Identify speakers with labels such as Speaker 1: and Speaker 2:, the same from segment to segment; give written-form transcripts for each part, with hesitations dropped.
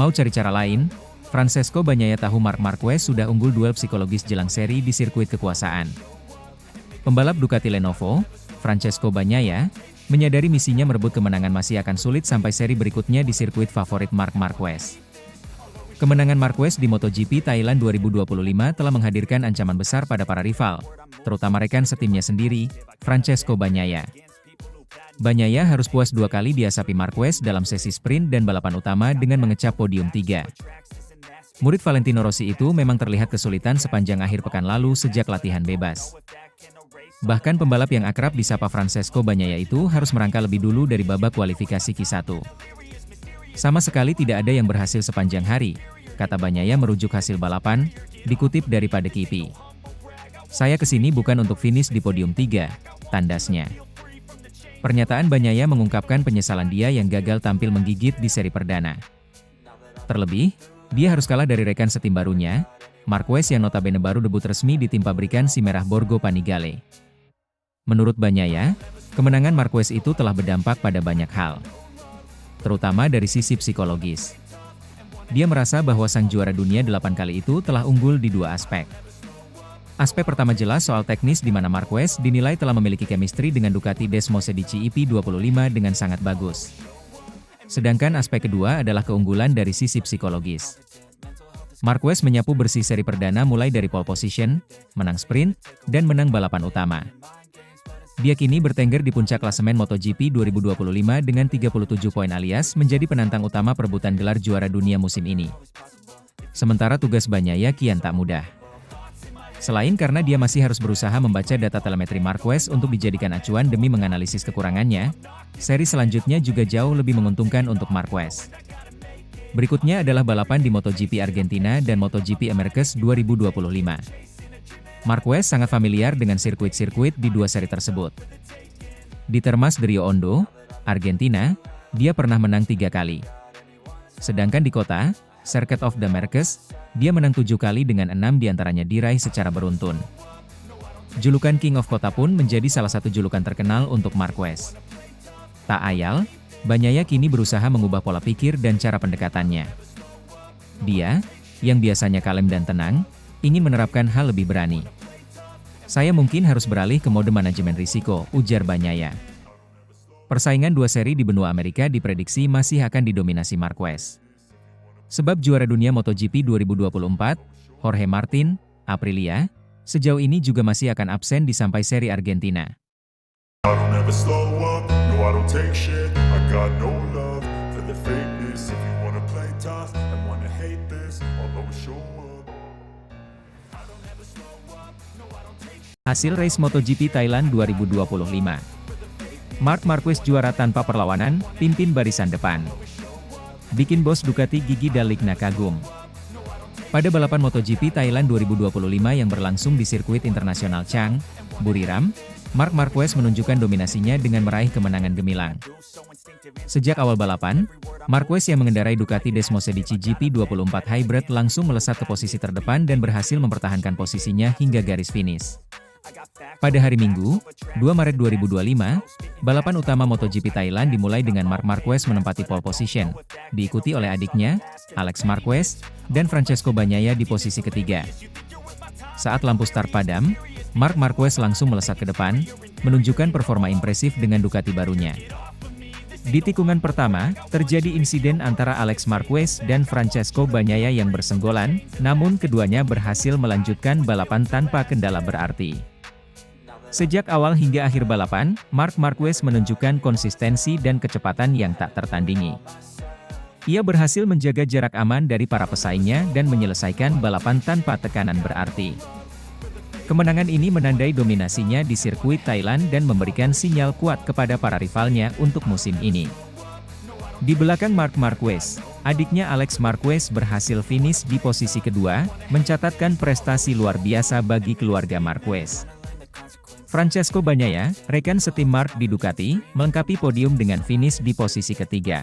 Speaker 1: Mau cari cara lain? Francesco Bagnaia tahu Marc Marquez sudah unggul duel psikologis jelang seri di sirkuit kekuasaan. Pembalap Ducati Lenovo, Francesco Bagnaia, menyadari misinya merebut kemenangan masih akan sulit sampai seri berikutnya di sirkuit favorit Marc Marquez. Kemenangan Marquez di MotoGP Thailand 2025 telah menghadirkan ancaman besar pada para rival, terutama rekan setimnya sendiri, Francesco Bagnaia. Bagnaia harus puas 2 kali diasapi Marquez dalam sesi sprint dan balapan utama dengan mengecap podium 3. Murid Valentino Rossi itu memang terlihat kesulitan sepanjang akhir pekan lalu sejak latihan bebas. Bahkan pembalap yang akrab disapa Francesco Bagnaia itu harus merangkak lebih dulu dari babak kualifikasi Q1. Sama sekali tidak ada yang berhasil sepanjang hari, kata Bagnaia merujuk hasil balapan, dikutip dari Padekip. Saya kesini bukan untuk finish di podium 3, tandasnya. Pernyataan Bagnaia mengungkapkan penyesalan dia yang gagal tampil menggigit di seri perdana. Terlebih, dia harus kalah dari rekan setim barunya, Marquez yang notabene baru debut resmi di tim pabrikan si merah Borgo Panigale. Menurut Bagnaia, kemenangan Marquez itu telah berdampak pada banyak hal, terutama dari sisi psikologis. Dia merasa bahwa sang juara dunia 8 kali itu telah unggul di 2 aspek. Aspek pertama jelas soal teknis di mana Marquez dinilai telah memiliki chemistry dengan Ducati Desmosedici EP25 dengan sangat bagus. Sedangkan aspek kedua adalah keunggulan dari sisi psikologis. Marquez menyapu bersih seri perdana mulai dari pole position, menang sprint, dan menang balapan utama. Dia kini bertengger di puncak klasemen MotoGP 2025 dengan 37 poin alias menjadi penantang utama perebutan gelar juara dunia musim ini. Sementara tugas Bagnaia kian tak mudah. Selain karena dia masih harus berusaha membaca data telemetri Marquez untuk dijadikan acuan demi menganalisis kekurangannya, seri selanjutnya juga jauh lebih menguntungkan untuk Marquez. Berikutnya adalah balapan di MotoGP Argentina dan MotoGP Americas 2025. Marquez sangat familiar dengan sirkuit-sirkuit di 2 seri tersebut. Di Termas de Rio Hondo, Argentina, dia pernah menang 3 kali. Sedangkan di kota, Circuit of the Americas, dia menang 7 kali dengan 6 diantaranya diraih secara beruntun. Julukan King of Kota pun menjadi salah satu julukan terkenal untuk Marquez. Tak ayal, Bagnaia kini berusaha mengubah pola pikir dan cara pendekatannya. Dia, yang biasanya kalem dan tenang, ingin menerapkan hal lebih berani. Saya mungkin harus beralih ke mode manajemen risiko, ujar Bagnaia. Persaingan 2 seri di benua Amerika diprediksi masih akan didominasi Marquez. Sebab juara dunia MotoGP 2024, Jorge Martin, Aprilia, sejauh ini juga masih akan absen di sampai seri Argentina. Hasil race MotoGP Thailand 2025. Marc Marquez juara tanpa perlawanan, pimpin barisan depan. Bikin bos Ducati Gigi Dalikna kagum. Pada balapan MotoGP Thailand 2025 yang berlangsung di sirkuit internasional Chang, Buriram, Marc Marquez menunjukkan dominasinya dengan meraih kemenangan gemilang. Sejak awal balapan, Marquez yang mengendarai Ducati Desmosedici GP24 Hybrid langsung melesat ke posisi terdepan dan berhasil mempertahankan posisinya hingga garis finish. Pada hari Minggu, 2 Maret 2025, balapan utama MotoGP Thailand dimulai dengan Marc Marquez menempati pole position, diikuti oleh adiknya, Alex Marquez, dan Francesco Bagnaia di posisi ketiga. Saat lampu start padam, Marc Marquez langsung melesat ke depan, menunjukkan performa impresif dengan Ducati barunya. Di tikungan pertama, terjadi insiden antara Alex Marquez dan Francesco Bagnaia yang bersenggolan, namun keduanya berhasil melanjutkan balapan tanpa kendala berarti. Sejak awal hingga akhir balapan, Marc Marquez menunjukkan konsistensi dan kecepatan yang tak tertandingi. Ia berhasil menjaga jarak aman dari para pesaingnya dan menyelesaikan balapan tanpa tekanan berarti. Kemenangan ini menandai dominasinya di sirkuit Thailand dan memberikan sinyal kuat kepada para rivalnya untuk musim ini. Di belakang Marc Marquez, adiknya Alex Marquez berhasil finish di posisi kedua, mencatatkan prestasi luar biasa bagi keluarga Marquez. Francesco Bagnaia, rekan setim Marc di Ducati, melengkapi podium dengan finish di posisi ketiga.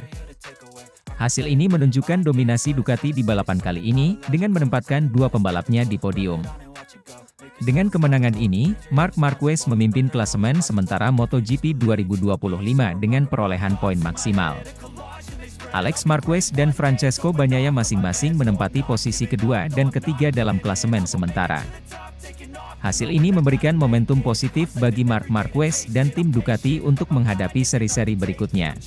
Speaker 1: Hasil ini menunjukkan dominasi Ducati di balapan kali ini, dengan menempatkan 2 pembalapnya di podium. Dengan kemenangan ini, Marc Marquez memimpin klasemen sementara MotoGP 2025 dengan perolehan poin maksimal. Alex Marquez dan Francesco Bagnaia masing-masing menempati posisi kedua dan ketiga dalam klasemen sementara. Hasil ini memberikan momentum positif bagi Marc Marquez dan tim Ducati untuk menghadapi seri-seri berikutnya.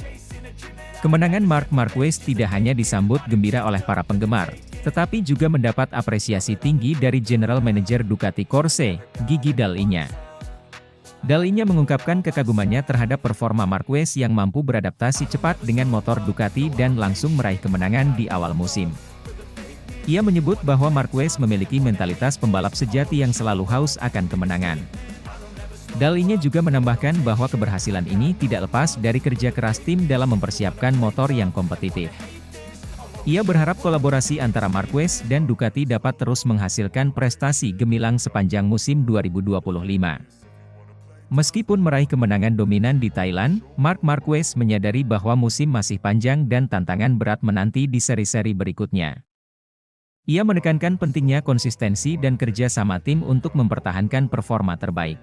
Speaker 1: Kemenangan Marc Marquez tidak hanya disambut gembira oleh para penggemar, tetapi juga mendapat apresiasi tinggi dari General Manager Ducati Corse, Gigi Dall'Igna. Dall'Igna mengungkapkan kekagumannya terhadap performa Marquez yang mampu beradaptasi cepat dengan motor Ducati dan langsung meraih kemenangan di awal musim. Ia menyebut bahwa Marquez memiliki mentalitas pembalap sejati yang selalu haus akan kemenangan. Dall'Igna juga menambahkan bahwa keberhasilan ini tidak lepas dari kerja keras tim dalam mempersiapkan motor yang kompetitif. Ia berharap kolaborasi antara Marquez dan Ducati dapat terus menghasilkan prestasi gemilang sepanjang musim 2025. Meskipun meraih kemenangan dominan di Thailand, Marc Marquez menyadari bahwa musim masih panjang dan tantangan berat menanti di seri-seri berikutnya. Ia menekankan pentingnya konsistensi dan kerja sama tim untuk mempertahankan performa terbaik.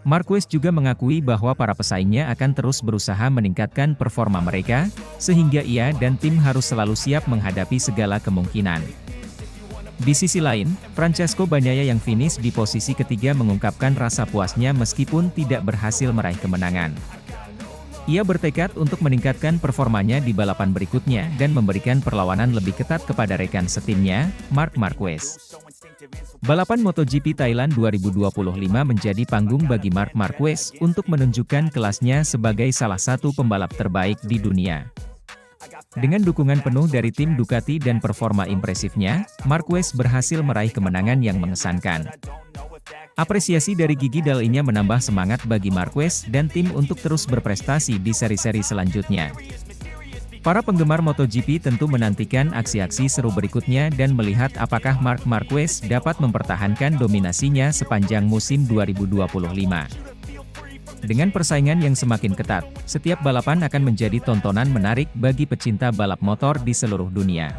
Speaker 1: Marquez juga mengakui bahwa para pesaingnya akan terus berusaha meningkatkan performa mereka, sehingga ia dan tim harus selalu siap menghadapi segala kemungkinan. Di sisi lain, Francesco Bagnaia yang finish di posisi ketiga mengungkapkan rasa puasnya meskipun tidak berhasil meraih kemenangan. Ia bertekad untuk meningkatkan performanya di balapan berikutnya dan memberikan perlawanan lebih ketat kepada rekan setimnya, Marc Marquez. Balapan MotoGP Thailand 2025 menjadi panggung bagi Marc Marquez untuk menunjukkan kelasnya sebagai salah satu pembalap terbaik di dunia. Dengan dukungan penuh dari tim Ducati dan performa impresifnya, Marquez berhasil meraih kemenangan yang mengesankan. Apresiasi dari Gigi Dall'Igna menambah semangat bagi Marquez dan tim untuk terus berprestasi di seri-seri selanjutnya. Para penggemar MotoGP tentu menantikan aksi-aksi seru berikutnya dan melihat apakah Marc Marquez dapat mempertahankan dominasinya sepanjang musim 2025. Dengan persaingan yang semakin ketat, setiap balapan akan menjadi tontonan menarik bagi pecinta balap motor di seluruh dunia.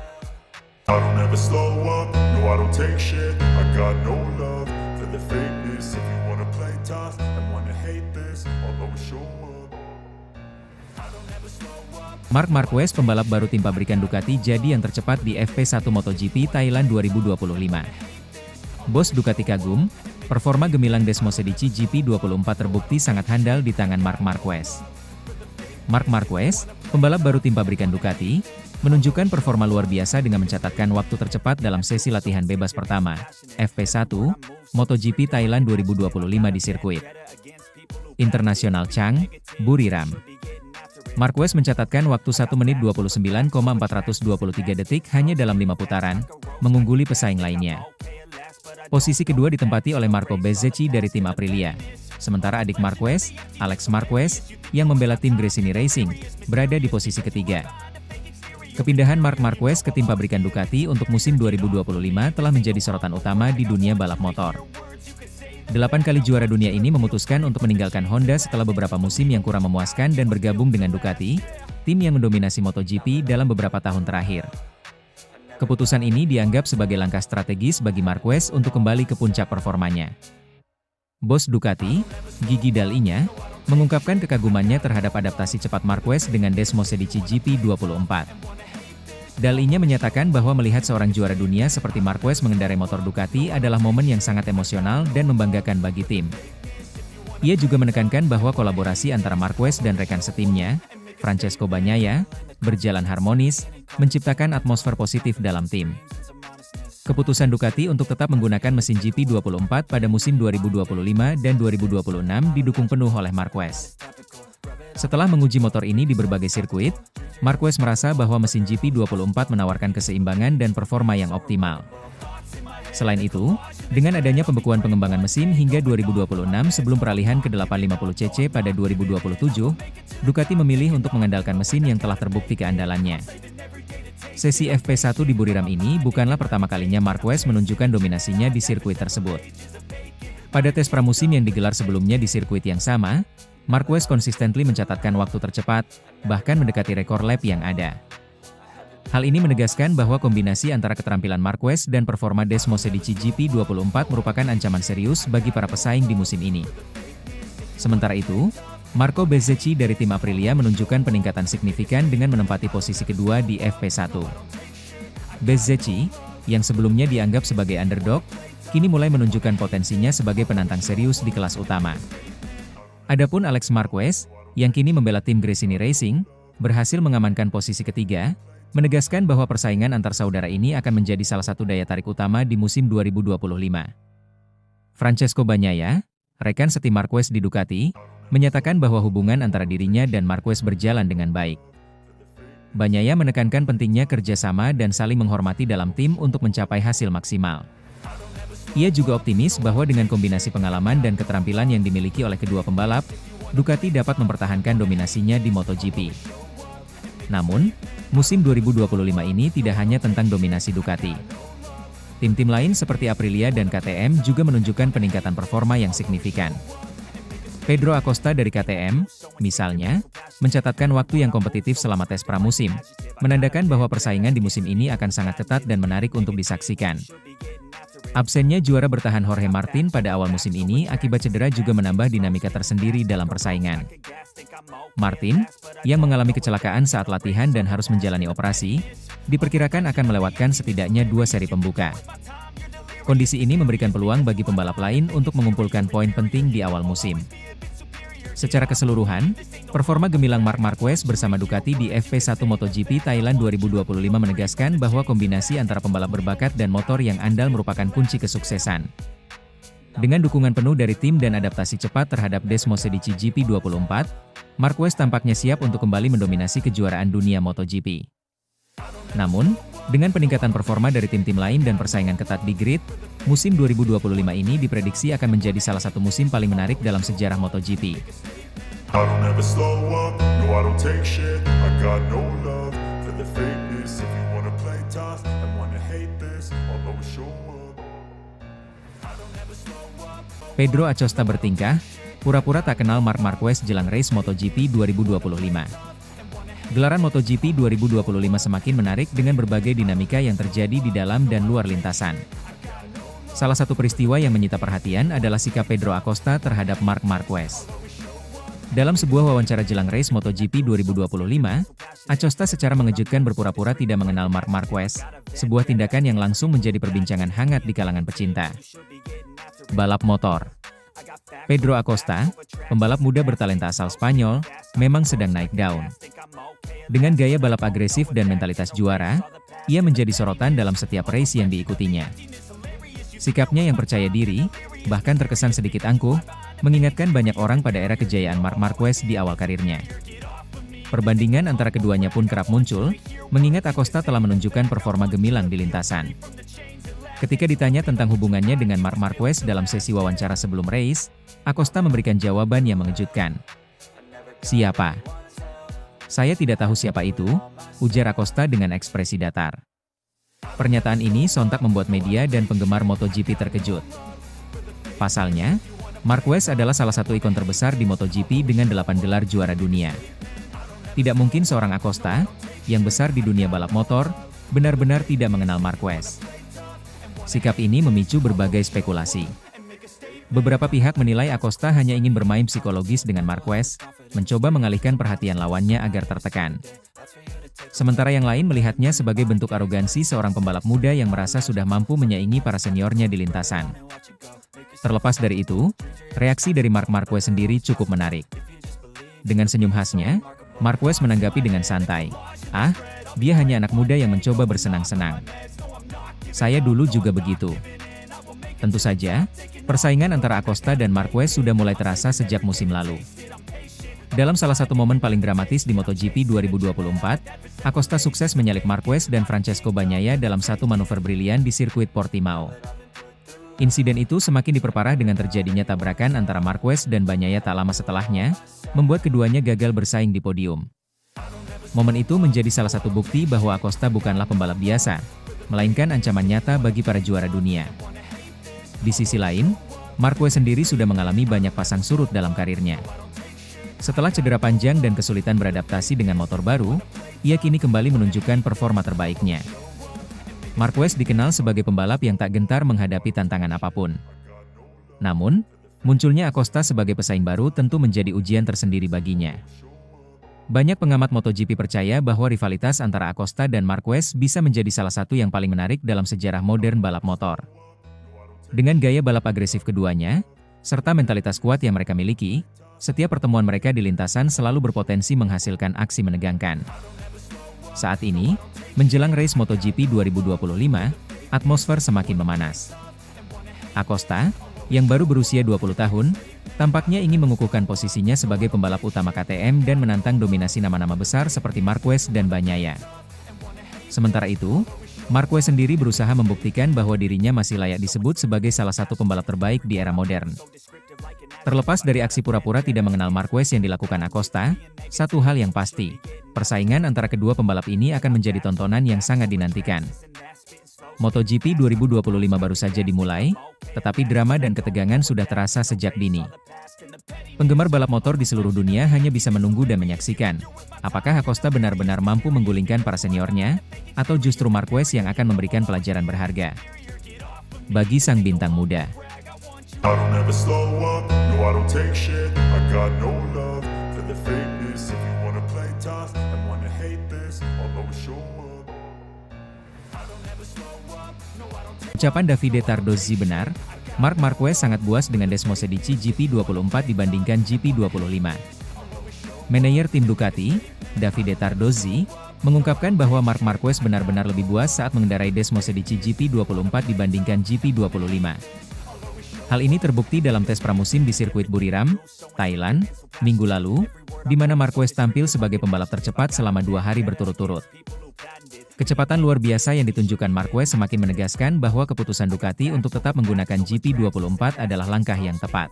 Speaker 1: Marc Marquez, pembalap baru tim pabrikan Ducati, jadi yang tercepat di FP1 MotoGP Thailand 2025. Bos Ducati kagum, performa gemilang Desmosedici GP24 terbukti sangat handal di tangan Marc Marquez. Marc Marquez, pembalap baru tim pabrikan Ducati, menunjukkan performa luar biasa dengan mencatatkan waktu tercepat dalam sesi latihan bebas pertama, FP1, MotoGP Thailand 2025 di sirkuit Internasional Chang, Buriram. Marquez mencatatkan waktu 1 menit 29,423 detik hanya dalam 5 putaran, mengungguli pesaing lainnya. Posisi kedua ditempati oleh Marco Bezzecchi dari tim Aprilia. Sementara adik Marquez, Alex Marquez, yang membela tim Gresini Racing, berada di posisi ketiga. Kepindahan Marc Marquez ke tim pabrikan Ducati untuk musim 2025 telah menjadi sorotan utama di dunia balap motor. 8 kali juara dunia ini memutuskan untuk meninggalkan Honda setelah beberapa musim yang kurang memuaskan dan bergabung dengan Ducati, tim yang mendominasi MotoGP dalam beberapa tahun terakhir. Keputusan ini dianggap sebagai langkah strategis bagi Marquez untuk kembali ke puncak performanya. Bos Ducati, Gigi Dall'Igna, mengungkapkan kekagumannya terhadap adaptasi cepat Marquez dengan Desmosedici GP24. Dall'Igna menyatakan bahwa melihat seorang juara dunia seperti Marquez mengendarai motor Ducati adalah momen yang sangat emosional dan membanggakan bagi tim. Ia juga menekankan bahwa kolaborasi antara Marquez dan rekan setimnya, Francesco Bagnaia, berjalan harmonis, menciptakan atmosfer positif dalam tim. Keputusan Ducati untuk tetap menggunakan mesin GP24 pada musim 2025 dan 2026 didukung penuh oleh Marquez. Setelah menguji motor ini di berbagai sirkuit, Marquez merasa bahwa mesin GP24 menawarkan keseimbangan dan performa yang optimal. Selain itu, dengan adanya pembekuan pengembangan mesin hingga 2026 sebelum peralihan ke 850cc pada 2027, Ducati memilih untuk mengandalkan mesin yang telah terbukti keandalannya. Sesi FP1 di Buriram ini bukanlah pertama kalinya Marquez menunjukkan dominasinya di sirkuit tersebut. Pada tes pramusim yang digelar sebelumnya di sirkuit yang sama, Marquez konsistently mencatatkan waktu tercepat, bahkan mendekati rekor lap yang ada. Hal ini menegaskan bahwa kombinasi antara keterampilan Marquez dan performa Desmosedici GP24 merupakan ancaman serius bagi para pesaing di musim ini. Sementara itu, Marco Bezzecchi dari tim Aprilia menunjukkan peningkatan signifikan dengan menempati posisi kedua di FP1. Bezzecchi, yang sebelumnya dianggap sebagai underdog, kini mulai menunjukkan potensinya sebagai penantang serius di kelas utama. Adapun Alex Marquez, yang kini membela tim Gresini Racing, berhasil mengamankan posisi ketiga, menegaskan bahwa persaingan antar saudara ini akan menjadi salah satu daya tarik utama di musim 2025. Francesco Bagnaia, rekan setim Marquez di Ducati, menyatakan bahwa hubungan antara dirinya dan Marquez berjalan dengan baik. Bagnaia menekankan pentingnya kerjasama dan saling menghormati dalam tim untuk mencapai hasil maksimal. Ia juga optimis bahwa dengan kombinasi pengalaman dan keterampilan yang dimiliki oleh kedua pembalap, Ducati dapat mempertahankan dominasinya di MotoGP. Namun, musim 2025 ini tidak hanya tentang dominasi Ducati. Tim-tim lain seperti Aprilia dan KTM juga menunjukkan peningkatan performa yang signifikan. Pedro Acosta dari KTM, misalnya, mencatatkan waktu yang kompetitif selama tes pramusim, menandakan bahwa persaingan di musim ini akan sangat ketat dan menarik untuk disaksikan. Absennya juara bertahan Jorge Martin pada awal musim ini akibat cedera juga menambah dinamika tersendiri dalam persaingan. Martin, yang mengalami kecelakaan saat latihan dan harus menjalani operasi, diperkirakan akan melewatkan setidaknya 2 seri pembuka. Kondisi ini memberikan peluang bagi pembalap lain untuk mengumpulkan poin penting di awal musim. Secara keseluruhan, performa gemilang Marc Marquez bersama Ducati di FP1 MotoGP Thailand 2025 menegaskan bahwa kombinasi antara pembalap berbakat dan motor yang andal merupakan kunci kesuksesan. Dengan dukungan penuh dari tim dan adaptasi cepat terhadap Desmosedici GP24, Marquez tampaknya siap untuk kembali mendominasi kejuaraan dunia MotoGP. Namun, dengan peningkatan performa dari tim-tim lain dan persaingan ketat di grid, musim 2025 ini diprediksi akan menjadi salah satu musim paling menarik dalam sejarah MotoGP. Pedro Acosta bertingkah, pura-pura tak kenal Marc Marquez jelang race MotoGP 2025. Gelaran MotoGP 2025 semakin menarik dengan berbagai dinamika yang terjadi di dalam dan luar lintasan. Salah satu peristiwa yang menyita perhatian adalah sikap Pedro Acosta terhadap Marc Marquez. Dalam sebuah wawancara jelang race MotoGP 2025, Acosta secara mengejutkan berpura-pura tidak mengenal Marc Marquez, sebuah tindakan yang langsung menjadi perbincangan hangat di kalangan pecinta balap motor. Pedro Acosta, pembalap muda bertalenta asal Spanyol, memang sedang naik daun. Dengan gaya balap agresif dan mentalitas juara, ia menjadi sorotan dalam setiap race yang diikutinya. Sikapnya yang percaya diri, bahkan terkesan sedikit angkuh, mengingatkan banyak orang pada era kejayaan Marc Marquez di awal karirnya. Perbandingan antara keduanya pun kerap muncul, mengingat Acosta telah menunjukkan performa gemilang di lintasan. Ketika ditanya tentang hubungannya dengan Marc Marquez dalam sesi wawancara sebelum race, Acosta memberikan jawaban yang mengejutkan. "Siapa? Saya tidak tahu siapa itu," ujar Acosta dengan ekspresi datar. Pernyataan ini sontak membuat media dan penggemar MotoGP terkejut. Pasalnya, Marquez adalah salah satu ikon terbesar di MotoGP dengan 8 gelar juara dunia. Tidak mungkin seorang Acosta, yang besar di dunia balap motor, benar-benar tidak mengenal Marquez. Sikap ini memicu berbagai spekulasi. Beberapa pihak menilai Acosta hanya ingin bermain psikologis dengan Marquez, mencoba mengalihkan perhatian lawannya agar tertekan. Sementara yang lain melihatnya sebagai bentuk arogansi seorang pembalap muda yang merasa sudah mampu menyaingi para seniornya di lintasan. Terlepas dari itu, reaksi dari Marc Marquez sendiri cukup menarik. Dengan senyum khasnya, Marquez menanggapi dengan santai, "Ah, dia hanya anak muda yang mencoba bersenang-senang. Saya dulu juga begitu." Tentu saja, persaingan antara Acosta dan Marquez sudah mulai terasa sejak musim lalu. Dalam salah satu momen paling dramatis di MotoGP 2024, Acosta sukses menyalip Marquez dan Francesco Bagnaia dalam satu manuver brilian di sirkuit Portimao. Insiden itu semakin diperparah dengan terjadinya tabrakan antara Marquez dan Bagnaia tak lama setelahnya, membuat keduanya gagal bersaing di podium. Momen itu menjadi salah satu bukti bahwa Acosta bukanlah pembalap biasa, melainkan ancaman nyata bagi para juara dunia. Di sisi lain, Marquez sendiri sudah mengalami banyak pasang surut dalam karirnya. Setelah cedera panjang dan kesulitan beradaptasi dengan motor baru, ia kini kembali menunjukkan performa terbaiknya. Marquez dikenal sebagai pembalap yang tak gentar menghadapi tantangan apapun. Namun, Munculnya Acosta sebagai pesaing baru tentu menjadi ujian tersendiri baginya. Banyak pengamat MotoGP percaya bahwa rivalitas antara Acosta dan Marquez bisa menjadi salah satu yang paling menarik dalam sejarah modern balap motor. Dengan gaya balap agresif keduanya, serta mentalitas kuat yang mereka miliki, setiap pertemuan mereka di lintasan selalu berpotensi menghasilkan aksi menegangkan. Saat ini, menjelang race MotoGP 2025, atmosfer semakin memanas. Acosta, yang baru berusia 20 tahun, tampaknya ingin mengukuhkan posisinya sebagai pembalap utama KTM dan menantang dominasi nama-nama besar seperti Marquez dan Bagnaia. Sementara itu, Marquez sendiri berusaha membuktikan bahwa dirinya masih layak disebut sebagai salah satu pembalap terbaik di era modern. Terlepas dari aksi pura-pura tidak mengenal Marquez yang dilakukan Acosta, satu hal yang pasti, persaingan antara kedua pembalap ini akan menjadi tontonan yang sangat dinantikan. MotoGP 2025 baru saja dimulai, tetapi drama dan ketegangan sudah terasa sejak dini. Penggemar balap motor di seluruh dunia hanya bisa menunggu dan menyaksikan, apakah Acosta benar-benar mampu menggulingkan para seniornya, atau justru Marquez yang akan memberikan pelajaran berharga bagi sang bintang muda. Ucapan Davide Tardozzi benar, Marc Marquez sangat puas dengan Desmosedici GP24 dibandingkan GP25. Manajer tim Ducati, Davide Tardozzi, mengungkapkan bahwa Marc Marquez benar-benar lebih puas saat mengendarai Desmosedici GP24 dibandingkan GP25. Hal ini terbukti dalam tes pramusim di sirkuit Buriram, Thailand, minggu lalu, di mana Marquez tampil sebagai pembalap tercepat selama 2 hari berturut-turut. Kecepatan luar biasa yang ditunjukkan Marquez semakin menegaskan bahwa keputusan Ducati untuk tetap menggunakan GP24 adalah langkah yang tepat.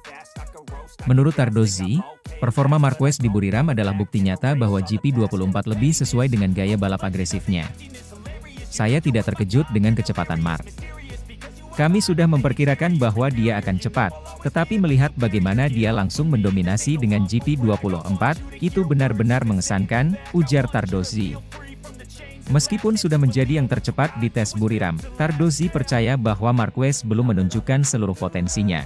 Speaker 1: Menurut Tardozzi, performa Marquez di Buriram adalah bukti nyata bahwa GP24 lebih sesuai dengan gaya balap agresifnya. Saya tidak terkejut dengan kecepatan Marc. Kami sudah memperkirakan bahwa dia akan cepat, tetapi melihat bagaimana dia langsung mendominasi dengan GP24, itu benar-benar mengesankan, ujar Tardozzi. Meskipun sudah menjadi yang tercepat di tes Buriram, Tardozzi percaya bahwa Marquez belum menunjukkan seluruh potensinya.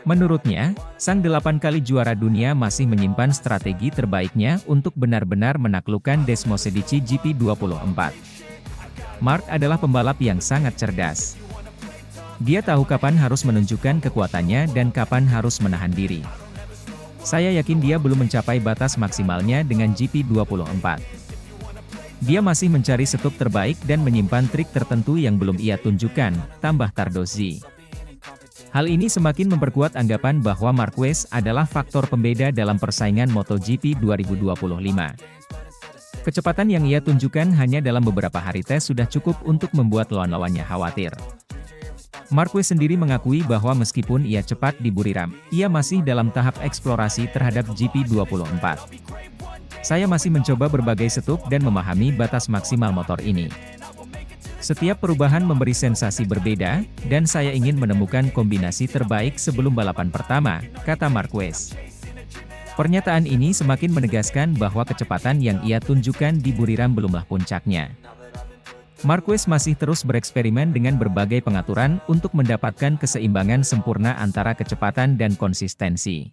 Speaker 1: Menurutnya, sang 8 kali juara dunia masih menyimpan strategi terbaiknya untuk benar-benar menaklukkan Desmosedici GP24. Marc adalah pembalap yang sangat cerdas. Dia tahu kapan harus menunjukkan kekuatannya dan kapan harus menahan diri. Saya yakin dia belum mencapai batas maksimalnya dengan GP24. Dia masih mencari setup terbaik dan menyimpan trik tertentu yang belum ia tunjukkan, tambah Tardozzi. Hal ini semakin memperkuat anggapan bahwa Marquez adalah faktor pembeda dalam persaingan MotoGP 2025. Kecepatan yang ia tunjukkan hanya dalam beberapa hari tes sudah cukup untuk membuat lawan-lawannya khawatir. Marquez sendiri mengakui bahwa meskipun ia cepat di Buriram, ia masih dalam tahap eksplorasi terhadap GP24. Saya masih mencoba berbagai setup dan memahami batas maksimal motor ini. Setiap perubahan memberi sensasi berbeda, dan saya ingin menemukan kombinasi terbaik sebelum balapan pertama, kata Marquez. Pernyataan ini semakin menegaskan bahwa kecepatan yang ia tunjukkan di Buriram belumlah puncaknya. Marquez masih terus bereksperimen dengan berbagai pengaturan untuk mendapatkan keseimbangan sempurna antara kecepatan dan konsistensi.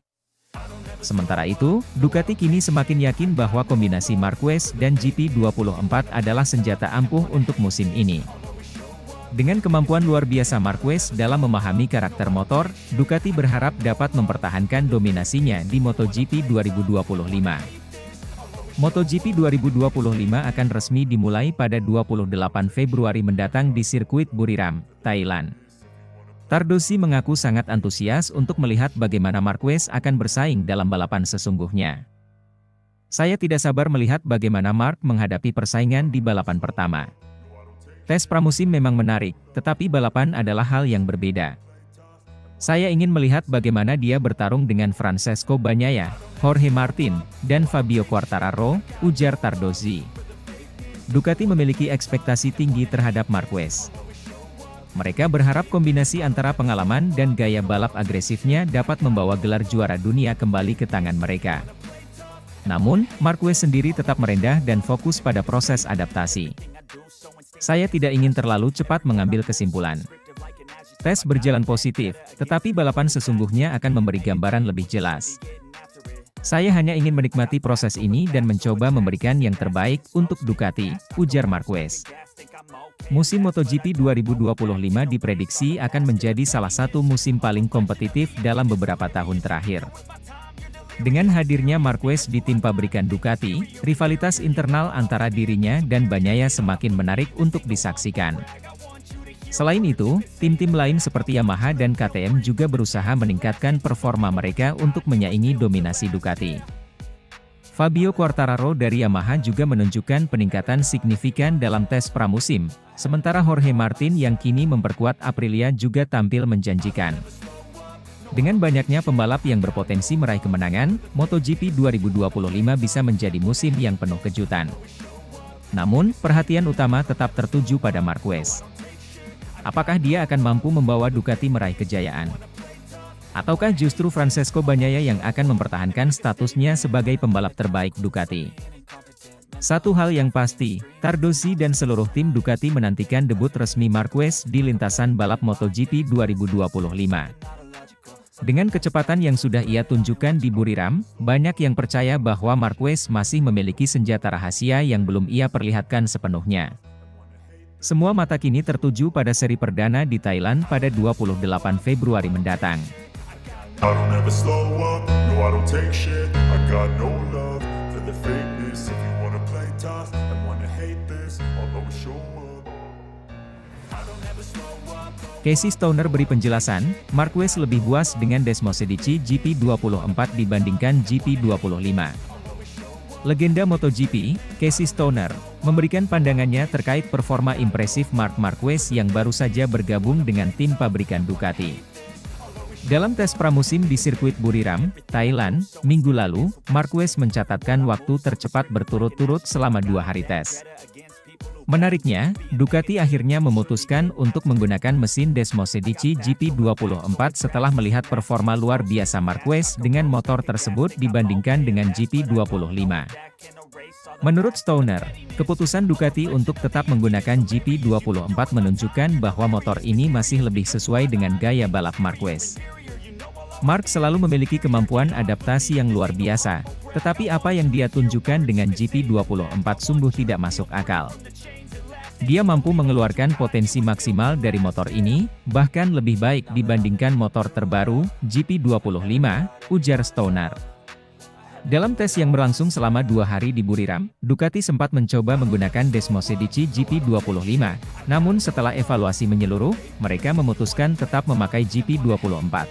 Speaker 1: Sementara itu, Ducati kini semakin yakin bahwa kombinasi Marquez dan GP24 adalah senjata ampuh untuk musim ini. Dengan kemampuan luar biasa Marquez dalam memahami karakter motor, Ducati berharap dapat mempertahankan dominasinya di MotoGP 2025. MotoGP 2025 akan resmi dimulai pada 28 Februari mendatang di sirkuit Buriram, Thailand. Tardozzi mengaku sangat antusias untuk melihat bagaimana Marquez akan bersaing dalam balapan sesungguhnya. Saya tidak sabar melihat bagaimana Marc menghadapi persaingan di balapan pertama. Tes pramusim memang menarik, tetapi balapan adalah hal yang berbeda. Saya ingin melihat bagaimana dia bertarung dengan Francesco Bagnaia, Jorge Martin, dan Fabio Quartararo, ujar Tardozzi. Ducati memiliki ekspektasi tinggi terhadap Marquez. Mereka berharap kombinasi antara pengalaman dan gaya balap agresifnya dapat membawa gelar juara dunia kembali ke tangan mereka. Namun, Marquez sendiri tetap merendah dan fokus pada proses adaptasi. Saya tidak ingin terlalu cepat mengambil kesimpulan. Tes berjalan positif, tetapi balapan sesungguhnya akan memberi gambaran lebih jelas. Saya hanya ingin menikmati proses ini dan mencoba memberikan yang terbaik untuk Ducati, ujar Marquez. Musim MotoGP 2025 diprediksi akan menjadi salah satu musim paling kompetitif dalam beberapa tahun terakhir. Dengan hadirnya Marquez di tim pabrikan Ducati, rivalitas internal antara dirinya dan Bagnaia semakin menarik untuk disaksikan. Selain itu, tim-tim lain seperti Yamaha dan KTM juga berusaha meningkatkan performa mereka untuk menyaingi dominasi Ducati. Fabio Quartararo dari Yamaha juga menunjukkan peningkatan signifikan dalam tes pramusim, sementara Jorge Martin yang kini memperkuat Aprilia juga tampil menjanjikan. Dengan banyaknya pembalap yang berpotensi meraih kemenangan, MotoGP 2025 bisa menjadi musim yang penuh kejutan. Namun, perhatian utama tetap tertuju pada Marquez. Apakah dia akan mampu membawa Ducati meraih kejayaan? Ataukah justru Francesco Bagnaia yang akan mempertahankan statusnya sebagai pembalap terbaik Ducati? Satu hal yang pasti, Tardozzi dan seluruh tim Ducati menantikan debut resmi Marquez di lintasan balap MotoGP 2025. Dengan kecepatan yang sudah ia tunjukkan di Buriram, banyak yang percaya bahwa Marquez masih memiliki senjata rahasia yang belum ia perlihatkan sepenuhnya. Semua mata kini tertuju pada seri perdana di Thailand pada 28 Februari mendatang.
Speaker 2: I don't ever slow up, no I don't take shit. I got no love for the fakeness. If you wanna play tough and wanna hate this, I'll always show up. I don't ever slow up.
Speaker 1: Casey Stoner beri penjelasan, Marquez lebih puas dengan Desmosedici GP24 dibandingkan GP25. Legenda MotoGP, Casey Stoner, memberikan pandangannya terkait performa impresif Marc Marquez yang baru saja bergabung dengan tim pabrikan Ducati. Dalam tes pramusim di sirkuit Buriram, Thailand, minggu lalu, Marquez mencatatkan waktu tercepat berturut-turut selama 2 hari tes. Menariknya, Ducati akhirnya memutuskan untuk menggunakan mesin Desmosedici GP24 setelah melihat performa luar biasa Marquez dengan motor tersebut dibandingkan dengan GP25. Menurut Stoner, keputusan Ducati untuk tetap menggunakan GP24 menunjukkan bahwa motor ini masih lebih sesuai dengan gaya balap Marquez. Marc selalu memiliki kemampuan adaptasi yang luar biasa, tetapi apa yang dia tunjukkan dengan GP24 sungguh tidak masuk akal. Dia mampu mengeluarkan potensi maksimal dari motor ini, bahkan lebih baik dibandingkan motor terbaru, GP25, ujar Stoner. Dalam tes yang berlangsung selama 2 hari di Buriram, Ducati sempat mencoba menggunakan Desmosedici GP25, namun setelah evaluasi menyeluruh, mereka memutuskan tetap memakai GP24.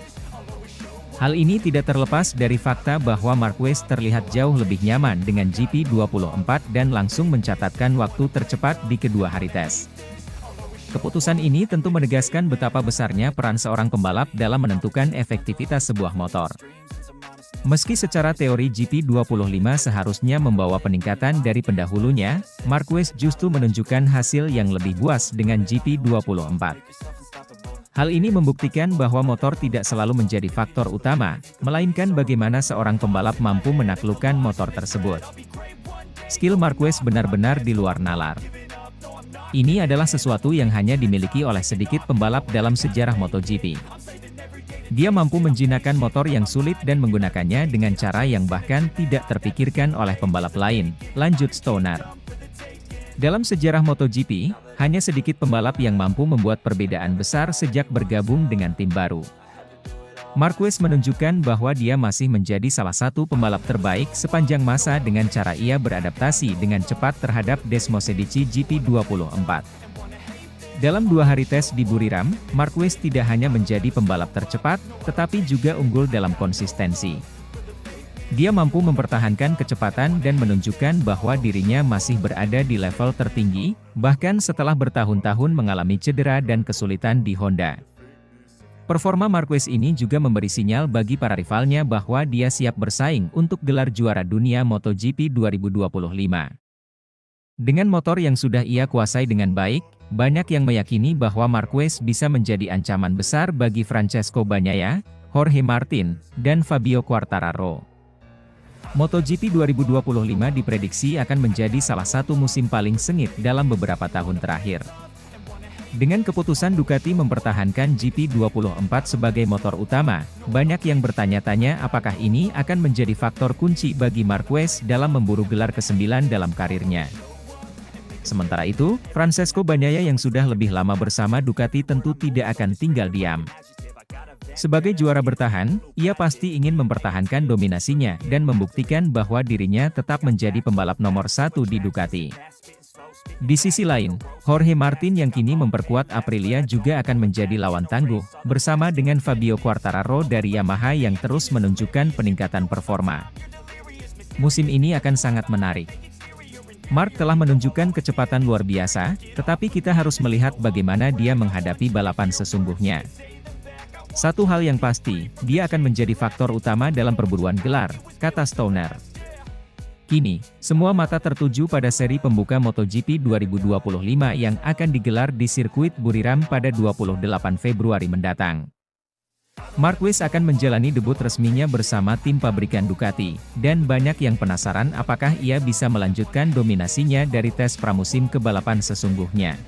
Speaker 1: Hal ini tidak terlepas dari fakta bahwa Marquez terlihat jauh lebih nyaman dengan GP24 dan langsung mencatatkan waktu tercepat di kedua hari tes. Keputusan ini tentu menegaskan betapa besarnya peran seorang pembalap dalam menentukan efektivitas sebuah motor. Meski secara teori GP25 seharusnya membawa peningkatan dari pendahulunya, Marquez justru menunjukkan hasil yang lebih puas dengan GP24. Hal ini membuktikan bahwa motor tidak selalu menjadi faktor utama, melainkan bagaimana seorang pembalap mampu menaklukkan motor tersebut. Skill Marquez benar-benar di luar nalar. Ini adalah sesuatu yang hanya dimiliki oleh sedikit pembalap dalam sejarah MotoGP. Dia mampu menjinakkan motor yang sulit dan menggunakannya dengan cara yang bahkan tidak terpikirkan oleh pembalap lain, lanjut Stoner. Dalam sejarah MotoGP, hanya sedikit pembalap yang mampu membuat perbedaan besar sejak bergabung dengan tim baru. Marquez menunjukkan bahwa dia masih menjadi salah satu pembalap terbaik sepanjang masa dengan cara ia beradaptasi dengan cepat terhadap Desmosedici GP24. Dalam 2 hari tes di Buriram, Marquez tidak hanya menjadi pembalap tercepat, tetapi juga unggul dalam konsistensi. Dia mampu mempertahankan kecepatan dan menunjukkan bahwa dirinya masih berada di level tertinggi, bahkan setelah bertahun-tahun mengalami cedera dan kesulitan di Honda. Performa Marquez ini juga memberi sinyal bagi para rivalnya bahwa dia siap bersaing untuk gelar juara dunia MotoGP 2025. Dengan motor yang sudah ia kuasai dengan baik, banyak yang meyakini bahwa Marquez bisa menjadi ancaman besar bagi Francesco Bagnaia, Jorge Martin, dan Fabio Quartararo. MotoGP 2025 diprediksi akan menjadi salah satu musim paling sengit dalam beberapa tahun terakhir. Dengan keputusan Ducati mempertahankan GP24 sebagai motor utama, banyak yang bertanya-tanya apakah ini akan menjadi faktor kunci bagi Marquez dalam memburu gelar ke-9 dalam karirnya. Sementara itu, Francesco Bagnaia yang sudah lebih lama bersama Ducati tentu tidak akan tinggal diam. Sebagai juara bertahan, ia pasti ingin mempertahankan dominasinya dan membuktikan bahwa dirinya tetap menjadi pembalap nomor 1 di Ducati. Di sisi lain, Jorge Martin yang kini memperkuat Aprilia juga akan menjadi lawan tangguh, bersama dengan Fabio Quartararo dari Yamaha yang terus menunjukkan peningkatan performa. Musim ini akan sangat menarik. Marc telah menunjukkan kecepatan luar biasa, tetapi kita harus melihat bagaimana dia menghadapi balapan sesungguhnya. Satu hal yang pasti, dia akan menjadi faktor utama dalam perburuan gelar, kata Stoner. Kini, semua mata tertuju pada seri pembuka MotoGP 2025 yang akan digelar di sirkuit Buriram pada 28 Februari mendatang. Marquez akan menjalani debut resminya bersama tim pabrikan Ducati, dan banyak yang penasaran apakah ia bisa melanjutkan dominasinya dari tes pramusim ke balapan sesungguhnya.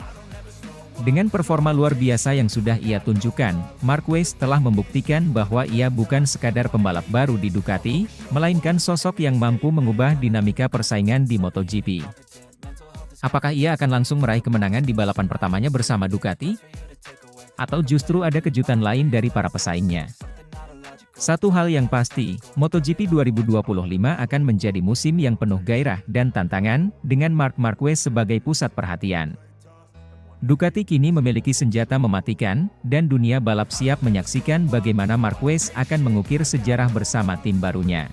Speaker 1: Dengan performa luar biasa yang sudah ia tunjukkan, Marquez telah membuktikan bahwa ia bukan sekadar pembalap baru di Ducati, melainkan sosok yang mampu mengubah dinamika persaingan di MotoGP. Apakah ia akan langsung meraih kemenangan di balapan pertamanya bersama Ducati? Atau justru ada kejutan lain dari para pesaingnya? Satu hal yang pasti, MotoGP 2025 akan menjadi musim yang penuh gairah dan tantangan, dengan Marc Marquez sebagai pusat perhatian. Ducati kini memiliki senjata mematikan, dan dunia balap siap menyaksikan bagaimana Marquez akan mengukir sejarah bersama tim barunya.